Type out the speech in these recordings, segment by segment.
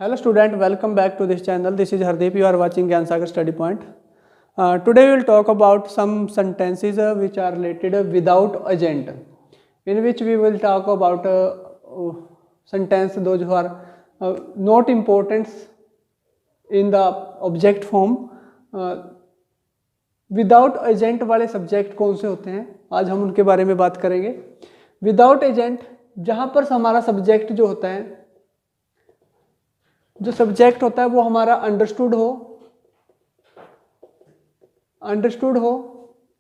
Hello student, welcome back to this channel. This is Hardeep. You are watching Gyan Sagar Study Point. Today we will talk about some sentences which are related without agent, in which we will talk about sentence those who are not important in the object form. Without agent वाले subject कौन से होते हैं, आज हम उनके बारे में बात करेंगे. विदाउट एजेंट, जहाँ पर हमारा सब्जेक्ट जो होता है, जो सब्जेक्ट होता है वो हमारा अंडरस्टूड हो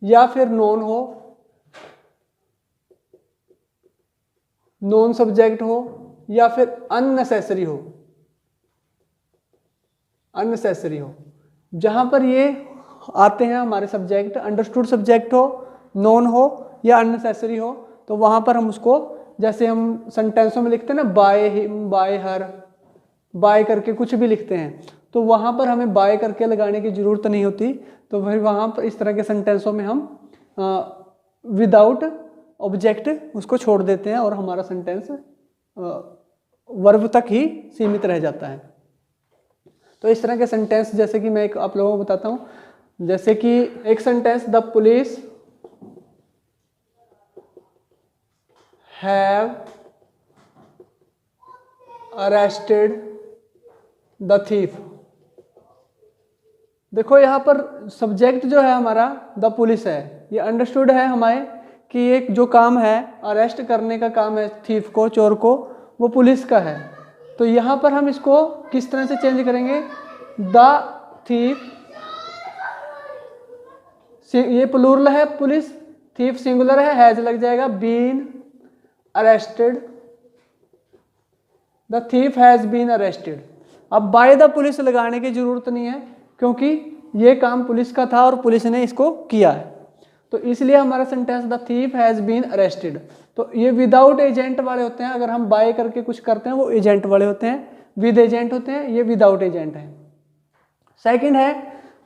या फिर नॉन सब्जेक्ट हो या फिर अननेसेसरी हो. जहाँ पर ये आते हैं हमारे सब्जेक्ट, अंडरस्टूड सब्जेक्ट हो, नॉन हो या अननेसेसरी हो, तो वहाँ पर हम उसको, जैसे हम सेंटेंसों में लिखते हैं ना, by him, by her, by करके कुछ भी लिखते हैं, तो वहाँ पर हमें बाय करके लगाने की ज़रूरत नहीं होती. तो फिर वहाँ पर इस तरह के सेंटेंसों में हम विदाउट ऑब्जेक्ट उसको छोड़ देते हैं और हमारा सेंटेंस वर्ब तक ही सीमित रह जाता है. तो इस तरह के सेंटेंस, जैसे कि मैं एक आप लोगों को बताता हूँ, जैसे कि एक sentence, the police have arrested the thief. देखो यहाँ पर सब्जेक्ट जो है हमारा द पुलिस है, ये अंडरस्टूड है हमारे कि एक जो काम है अरेस्ट करने का काम है थीफ को, चोर को, वो पुलिस का है. तो यहाँ पर हम इसको किस तरह से चेंज करेंगे, द थीफ, ये प्लूरल है पुलिस, थीफ सिंगुलर है, हैज लग जाएगा, been arrested, the thief has been arrested. अब बाय द पुलिस लगाने की जरूरत नहीं है क्योंकि ये काम पुलिस का था और पुलिस ने इसको किया है. तो इसलिए हमारा sentence the thief has been arrested. तो ये विदाउट एजेंट वाले होते हैं. अगर हम बाय करके कुछ करते हैं वो एजेंट वाले होते हैं, विद एजेंट होते हैं, ये विदाउट एजेंट है. सेकंड है,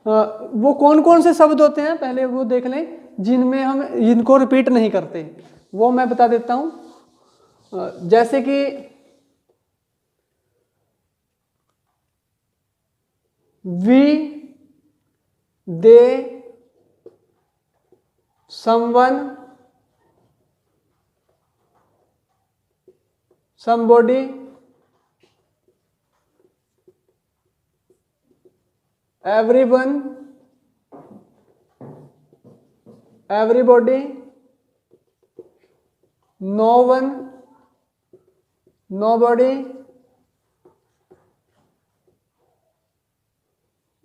वो कौन कौन से शब्द होते हैं पहले वो देख लें जिनमें हम इनको रिपीट नहीं करते, वो मैं बता देता हूं. जैसे कि we, they, someone, somebody, everyone, everybody, no one, nobody.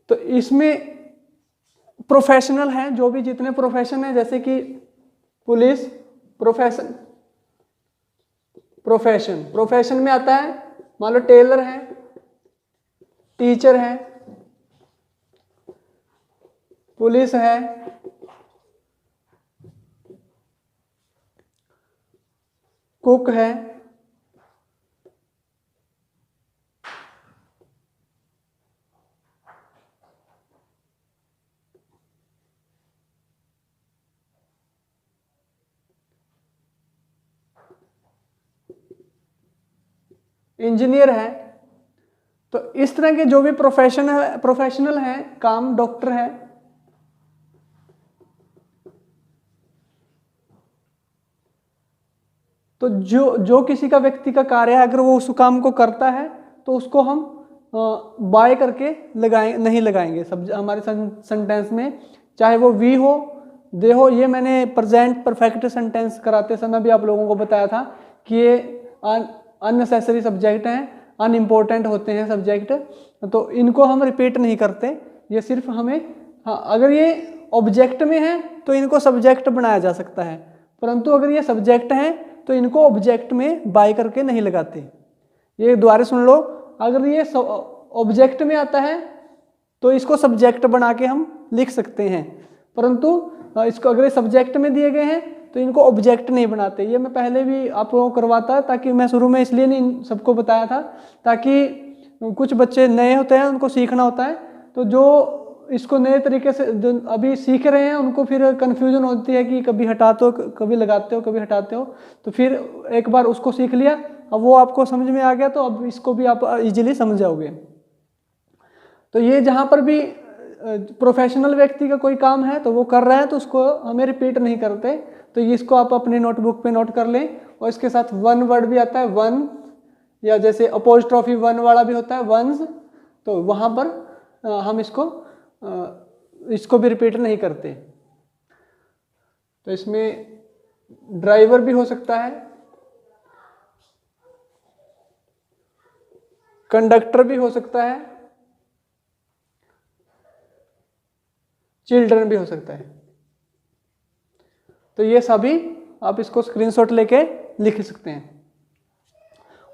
तो इसमें प्रोफेशनल हैं, जो भी जितने प्रोफेशन हैं, जैसे कि पुलिस, प्रोफेशन में आता है, मान लो टेलर है, टीचर है, पुलिस है, कुक है, इंजीनियर है. तो इस तरह के जो भी प्रोफेशनल है काम, डॉक्टर है. तो जो किसी का व्यक्ति का कार्य है, अगर वो उस काम को करता है तो उसको हम बाय करके नहीं लगाएंगे हमारे सेंटेंस में, चाहे वो वी हो, दे हो. ये मैंने प्रेजेंट परफेक्ट सेंटेंस कराते समय भी आप लोगों को बताया था कि ये अननेसेसरी सब्जेक्ट हैं, अनइम्पोर्टेंट होते हैं सब्जेक्ट, तो इनको हम रिपीट नहीं करते. ये सिर्फ हमें, हाँ, अगर ये ऑब्जेक्ट में है तो इनको सब्जेक्ट बनाया जा सकता है, परंतु अगर ये सब्जेक्ट हैं तो इनको ऑब्जेक्ट में बाय करके नहीं लगाते. ये दोबारा सुन लो, अगर ये ऑब्जेक्ट में आता है तो इसको सब्जेक्ट बना के हम लिख सकते हैं, परंतु इसको अगर ये सब्जेक्ट में दिए गए हैं तो इनको ऑब्जेक्ट नहीं बनाते. ये मैं पहले भी आप लोगों को करवाता है, ताकि मैं शुरू में इसलिए नहीं सबको बताया था, ताकि कुछ बच्चे नए होते हैं, उनको सीखना होता है. तो जो इसको नए तरीके से जो अभी सीख रहे हैं उनको फिर कन्फ्यूजन होती है कि कभी हटाते हो, कभी लगाते हो, कभी हटाते हो. तो फिर एक बार उसको सीख लिया, अब वो आपको समझ में आ गया, तो अब इसको भी आप इजीली समझ जाओगे। तो ये जहाँ पर भी प्रोफेशनल व्यक्ति का कोई काम है तो वो कर रहा है तो उसको हमें रिपीट नहीं करते, तो ये इसको आप अपने नोटबुक पे नोट कर लें। और इसके साथ वन वर्ड भी आता है, वन, या जैसे अपोस्ट्रोफी वन वाला भी होता है, वंस, तो वहाँ पर हम इसको भी रिपीट नहीं करते। तो इसमें ड्राइवर भी हो सकता है, कंडक्टर भी हो सकता है, चिल्ड्रन भी हो सकता है। तो ये सभी आप इसको स्क्रीनशॉट लेके लिख सकते हैं।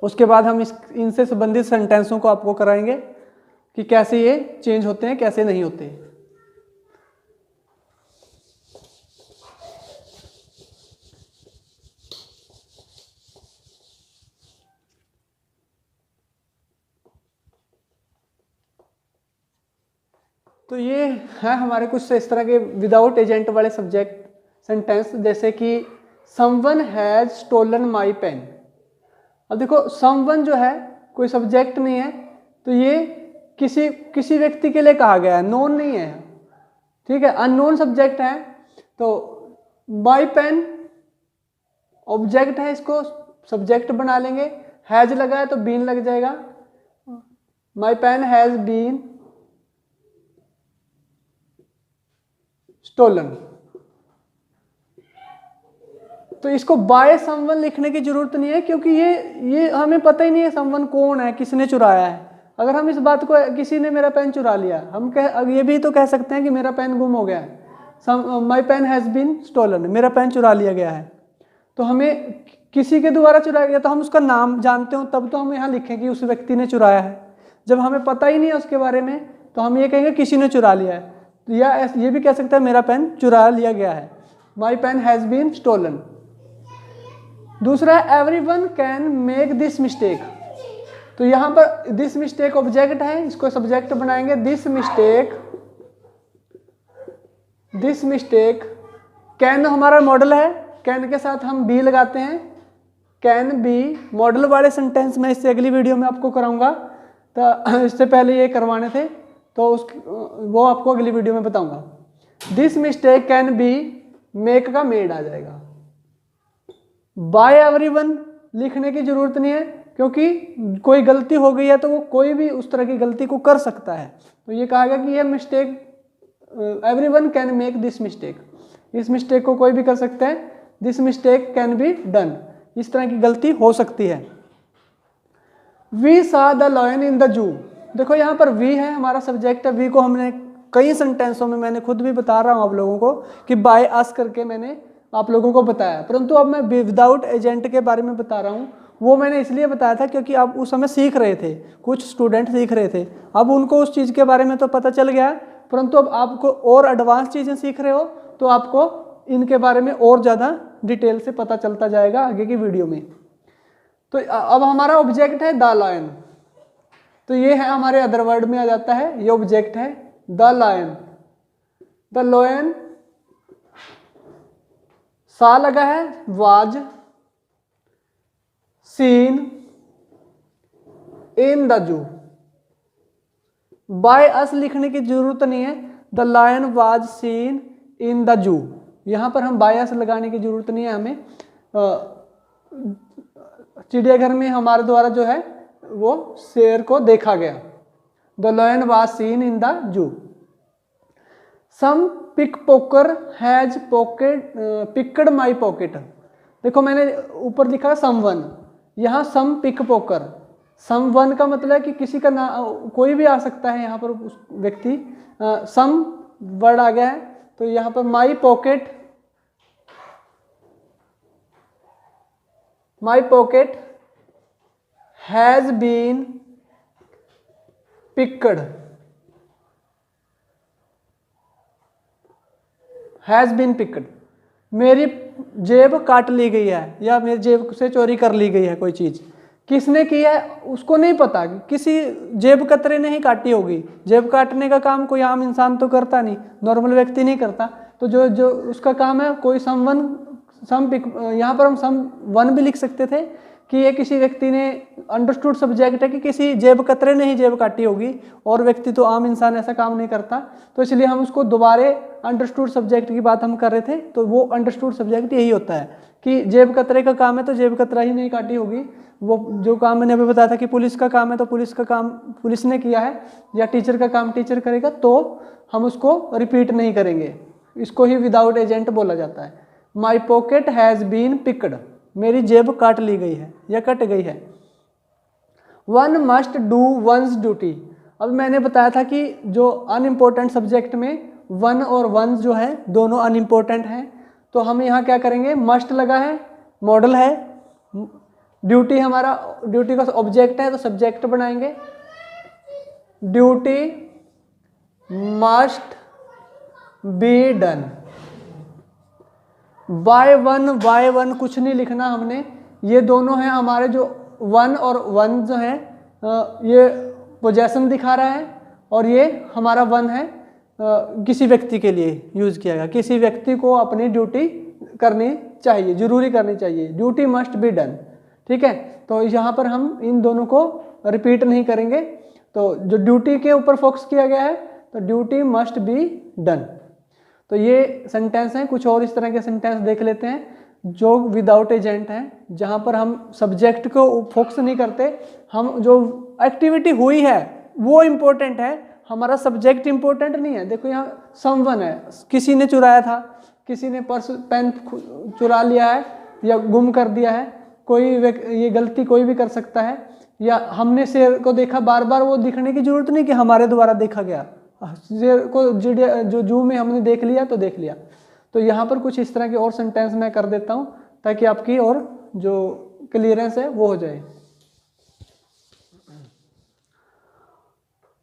उसके बाद हम इनसे संबंधित सेंटेंसों को आपको कराएंगे कि कैसे ये चेंज होते हैं, कैसे नहीं होते। तो ये है हमारे कुछ इस तरह के विदाउट एजेंट वाले सब्जेक्ट सेंटेंस, जैसे कि someone has stolen my pen. अब देखो समवन जो है कोई सब्जेक्ट नहीं है, तो ये किसी व्यक्ति के लिए कहा गया है, नोन नहीं है, ठीक है, अननोन सब्जेक्ट है। तो माई पेन ऑब्जेक्ट है, इसको सब्जेक्ट बना लेंगे, हैज लगा है तो बीन लग जाएगा, my pen has been stolen. तो इसको बाय समवन लिखने की जरूरत नहीं है, क्योंकि ये हमें पता ही नहीं है समवन कौन है, किसने चुराया है। अगर हम इस बात को किसी ने मेरा पेन चुरा लिया, हम ये भी तो कह सकते हैं कि मेरा पेन गुम हो गया है, my pen has been stolen, मेरा पेन चुरा लिया गया है। तो हमें किसी के द्वारा चुराया गया तो हम उसका नाम जानते हो तब तो हम यहाँ लिखें कि उस व्यक्ति ने चुराया है। जब हमें पता ही नहीं है उसके बारे में तो हम ये कहेंगे किसी ने चुरा लिया है, या ये भी कह सकते हैं मेरा पेन चुरा लिया गया है, my pen has been stolen. दूसरा है everyone can make this mistake. तो यहाँ पर दिस मिस्टेक ऑब्जेक्ट है, इसको सब्जेक्ट बनाएंगे, दिस मिस्टेक कैन हमारा मॉडल है, कैन के साथ हम बी लगाते हैं, कैन बी मॉडल वाले सेंटेंस में इससे अगली वीडियो में आपको कराऊंगा, तो इससे पहले ये करवाने थे तो वो आपको अगली वीडियो में बताऊंगा। This mistake can be make का मेड आ जाएगा। बाय एवरीवन लिखने की जरूरत नहीं है, क्योंकि कोई गलती हो गई है तो वो कोई भी उस तरह की गलती को कर सकता है। तो ये कहा गया कि ये mistake, everyone can make this mistake, इस मिस्टेक को कोई भी कर सकता है, this mistake can be done, इस तरह की गलती हो सकती है। We saw the lion in the जू। देखो यहाँ पर वी है हमारा सब्जेक्ट है, वी को हमने कई सेंटेंसों में, मैंने खुद भी बता रहा हूँ आप लोगों को कि बाय अस करके मैंने आप लोगों को बताया, परंतु अब मैं विदाउट एजेंट के बारे में बता रहा हूँ। वो मैंने इसलिए बताया था क्योंकि आप उस समय सीख रहे थे, कुछ स्टूडेंट सीख रहे थे, अब उनको उस चीज़ के बारे में तो पता चल गया, परंतु अब आपको और एडवांस चीज़ें सीख रहे हो तो आपको इनके बारे में और ज़्यादा डिटेल से पता चलता जाएगा आगे की वीडियो में। तो अब हमारा ऑब्जेक्ट है द लायन, तो ये है हमारे अदर वर्ड में आ जाता है, ये ऑब्जेक्ट है द लायन। द लायन सा लगा है, was seen in the zoo. By us लिखने की जरूरत नहीं है, the lion was seen in the zoo, यहां पर हम बाय अस लगाने की जरूरत नहीं है हमें। चिड़ियाघर में हमारे द्वारा जो है वो शेर को देखा गया, the lion was seen in the zoo. Some pickpocket has pocket picked my pocket. देखो मैंने ऊपर लिखा है समवन, यहाँ सम पिक पोकर, समवन का मतलब है कि किसी का नाम कोई भी आ सकता है, यहाँ पर उस व्यक्ति, सम वर्ड आ गया है तो यहाँ पर my pocket has been picked, has been picked, मेरी जेब काट ली गई है या मेरी जेब से चोरी कर ली गई है कोई चीज़, किसने की है उसको नहीं पता, किसी जेब कतरे ने ही काटी होगी। जेब काटने का काम कोई आम इंसान तो करता नहीं, नॉर्मल व्यक्ति नहीं करता, तो जो उसका काम है कोई समवन, सम पिक, यहाँ पर हम सम वन भी लिख सकते थे कि ये किसी व्यक्ति ने, अंडरस्टूड सब्जेक्ट है कि किसी जेब कतरे ने ही जेब काटी होगी और व्यक्ति तो आम इंसान ऐसा काम नहीं करता, तो इसलिए हम उसको दोबारे अंडरस्टूड सब्जेक्ट की बात हम कर रहे थे। तो वो अंडरस्टूड सब्जेक्ट यही होता है कि जेब कतरे का काम है तो जेब कतरा ही नहीं काटी होगी। वो जो काम मैंने अभी बताया था कि पुलिस का काम है तो पुलिस का काम पुलिस ने किया है, या टीचर का काम टीचर करेगा, तो हम उसको रिपीट नहीं करेंगे। इसको ही विदाउट एजेंट बोला जाता है। My pocket has been picked, मेरी जेब काट ली गई है या कट गई है। One must do once duty, अब मैंने बताया था कि जो अनइम्पोर्टेंट सब्जेक्ट में वन और वंस जो है दोनों अनइम्पोर्टेंट हैं, तो हम यहाँ क्या करेंगे, मस्ट लगा है, मॉडल है, ड्यूटी हमारा ड्यूटी का ऑब्जेक्ट है तो सब्जेक्ट बनाएंगे, duty must be done. By one कुछ नहीं लिखना हमने, ये दोनों हैं हमारे जो वन और वन जो है ये पोजेशन दिखा रहा है और ये हमारा वन है किसी व्यक्ति के लिए यूज किया गया, किसी व्यक्ति को अपनी ड्यूटी करनी चाहिए, जरूरी करनी चाहिए, ड्यूटी मस्ट बी डन। ठीक है, तो यहाँ पर हम इन दोनों को रिपीट नहीं करेंगे। तो जो ड्यूटी के ऊपर फोकस किया गया है तो ड्यूटी मस्ट बी डन। तो ये सेंटेंस हैं, कुछ और इस तरह के सेंटेंस देख लेते हैं जो विदाउट एजेंट हैं, जहाँ पर हम सब्जेक्ट को फोकस नहीं करते, हम जो एक्टिविटी हुई है वो इम्पोर्टेंट है, हमारा सब्जेक्ट इम्पोर्टेंट नहीं है। देखो यहाँ समवन है, किसी ने चुराया था, किसी ने पर्स पेन चुरा लिया है या गुम कर दिया है, कोई ये गलती कोई भी कर सकता है, या हमने शेर को देखा, बार बार वो दिखने की जरूरत नहीं कि हमारे द्वारा देखा गया, शेर को जो जू में हमने देख लिया तो देख लिया। तो यहाँ पर कुछ इस तरह के और सेंटेंस मैं कर देता हूँ ताकि आपकी और जो क्लियरेंस है वो हो जाए।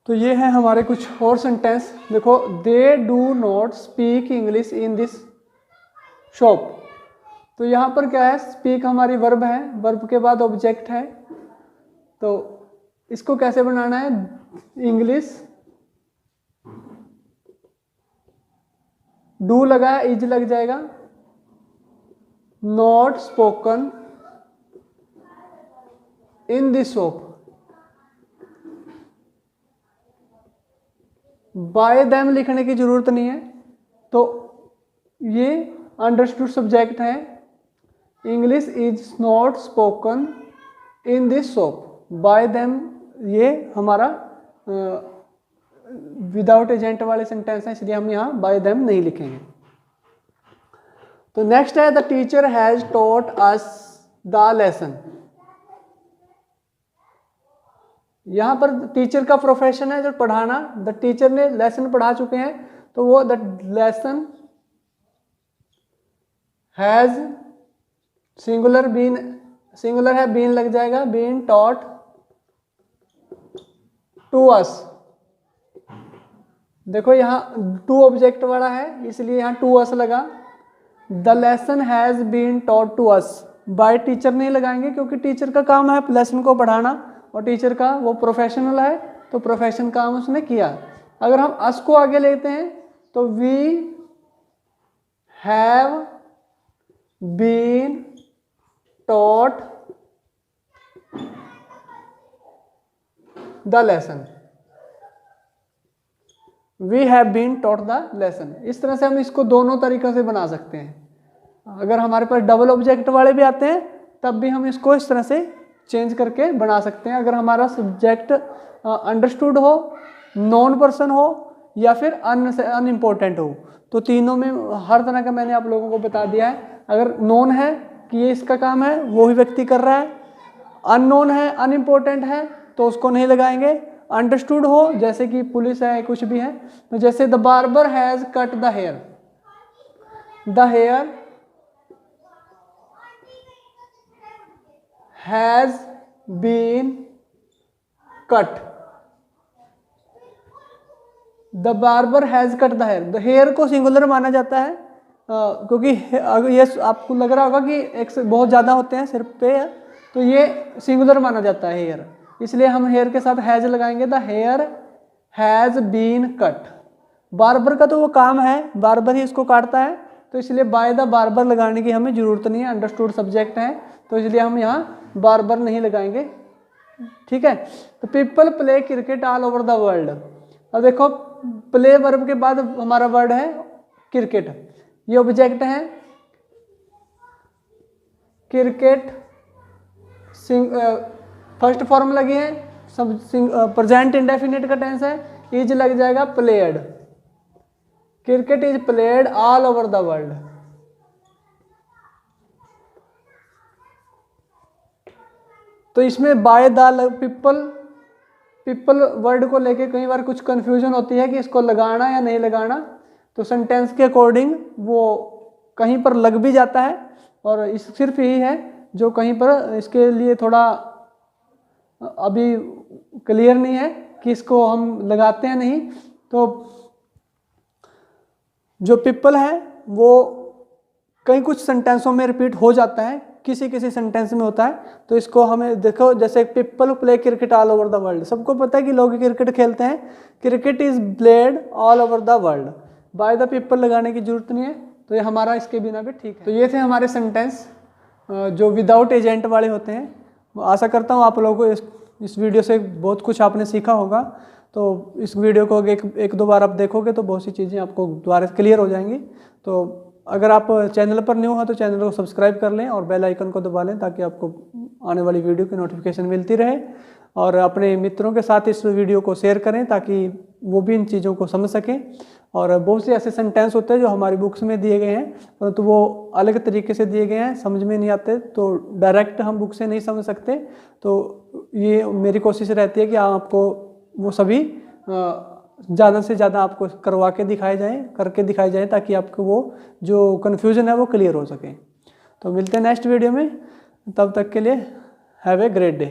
तो ये है हमारे कुछ और सेंटेंस। देखो, they do not speak English in this shop. तो यहाँ पर क्या है, स्पीक हमारी वर्ब है, वर्ब के बाद ऑब्जेक्ट है, तो इसको कैसे बनाना है, इंग्लिश डू लगा है, इज लग जाएगा, not spoken in this shop, bye them लिखने की जरूरत नहीं है, तो ये अंडरस्टूड सब्जेक्ट है, English is not spoken in this shop, bye them ये हमारा विदाउट एजेंट वाले सेंटेंस है, इसलिए हम यहाँ बाय देम नहीं लिखेंगे। तो नेक्स्ट है, the teacher has taught us the lesson. यहाँ पर टीचर का प्रोफेशन है जो पढ़ाना, द टीचर ने लेसन पढ़ा चुके हैं, तो वो the lesson has singular been, singular है बीन लग जाएगा, बीन टॉट टू अस। देखो यहाँ टू ऑब्जेक्ट वाला है इसलिए यहाँ टू अस लगा, the lesson has been taught to us, by teacher नहीं लगाएंगे क्योंकि टीचर का काम है लेसन को पढ़ाना और टीचर का वो प्रोफेशनल है तो प्रोफेशन काम उसने किया। अगर हम अस को आगे लेते हैं तो we have been taught the lesson, we have been taught the lesson. इस तरह से हम इसको दोनों तरीक़ों से बना सकते हैं। अगर हमारे पास डबल ऑब्जेक्ट वाले भी आते हैं तब भी हम इसको इस तरह से चेंज करके बना सकते हैं। अगर हमारा सब्जेक्ट अंडरस्टूड हो, नॉन पर्सन हो या फिर अनइम्पोर्टेंट हो, तो तीनों में हर तरह का मैंने आप लोगों को बता दिया है। अगर नॉन है कि ये इसका काम है वो ही व्यक्ति कर रहा है, अननोन है अनइम्पोर्टेंट है तो उसको नहीं लगाएंगे, अंडरस्टूड हो जैसे कि पुलिस है कुछ भी है, तो जैसे the barber has cut the hair, the hair has been cut, the barber has cut the hair. The hair को सिंगुलर माना जाता है क्योंकि अगर ये आपको लग रहा होगा कि एक से बहुत ज़्यादा होते हैं सिर पे, तो ये सिंगुलर माना जाता है हेयर, इसलिए हम हेयर के साथ हैज लगाएंगे, the hair has been cut. Barber का तो वो काम है, बार्बर ही इसको काटता है, तो इसलिए बाय द बार्बर लगाने की हमें जरूरत नहीं है, अंडरस्टूड सब्जेक्ट है तो इसलिए हम यहाँ बार बार नहीं लगाएंगे, ठीक है। तो people play cricket all over the world. अब देखो प्ले वर्ब के बाद हमारा वर्ड है क्रिकेट, ये ऑब्जेक्ट है क्रिकेट, फर्स्ट फॉर्म लगी है, सब प्रेजेंट इंडेफिनिट का टेंस है, इज लग जाएगा played, cricket is played all over the world. तो इसमें बाय द पीपल वर्ड को लेके कई बार कुछ कंफ्यूजन होती है कि इसको लगाना या नहीं लगाना। तो सेंटेंस के अकॉर्डिंग वो कहीं पर लग भी जाता है, और इस सिर्फ यही है जो कहीं पर इसके लिए थोड़ा अभी क्लियर नहीं है कि इसको हम लगाते हैं नहीं। तो जो पीपल है वो कई कुछ सेंटेंसों में रिपीट हो जाता है, किसी किसी सेंटेंस में होता है। तो इसको हमें देखो, जैसे people play cricket all over the world, सबको पता है कि लोग क्रिकेट खेलते हैं, cricket is played all over the world, by the people लगाने की जरूरत नहीं है। तो ये हमारा इसके बिना भी ठीक है। तो ये थे हमारे सेंटेंस जो विदाउट एजेंट वाले होते हैं। आशा करता हूँ आप लोगों को इस वीडियो से बहुत कुछ आपने सीखा होगा। तो इस वीडियो को एक दो बार आप देखोगे तो बहुत सी चीज़ें आपको दोबारा क्लियर हो जाएंगी। तो अगर आप चैनल पर न्यू हो तो चैनल को सब्सक्राइब कर लें और बेल आइकन को दबा लें, ताकि आपको आने वाली वीडियो की नोटिफिकेशन मिलती रहे। और अपने मित्रों के साथ इस वीडियो को शेयर करें ताकि वो भी इन चीज़ों को समझ सकें। और बहुत से ऐसे सेंटेंस होते हैं जो हमारी बुक्स में दिए गए हैं, परंतु वो अलग तरीके से दिए गए हैं, समझ में नहीं आते, तो डायरेक्ट हम बुक से नहीं समझ सकते। तो ये मेरी कोशिश रहती है कि आपको वो सभी ज़्यादा से ज़्यादा आपको करवा के दिखाए जाएँ, करके दिखाए जाएँ, ताकि आपको वो जो कन्फ्यूज़न है वो क्लियर हो सके। तो मिलते हैं नेक्स्ट वीडियो में, तब तक के लिए हैव ए ग्रेट डे।